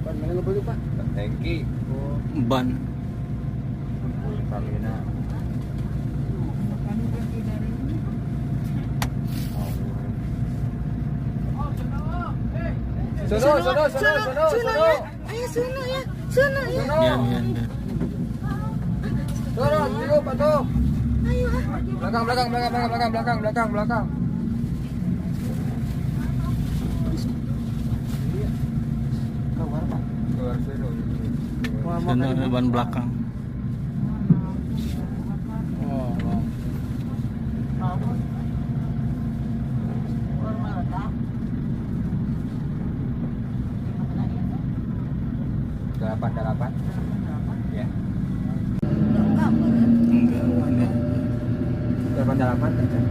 Mana ngebeli Pak? Tangki. Oh, Ban. Pertamina. Sono. Ayo sono ya. Sono ya. Yan. Sono, tiup atuh. Ayo. Belakang. keluar Pak. Keluar sono. Mau Sana ban belakang. Oh, oh. Delapan. Ya. Enggak. Ini. 88 kan.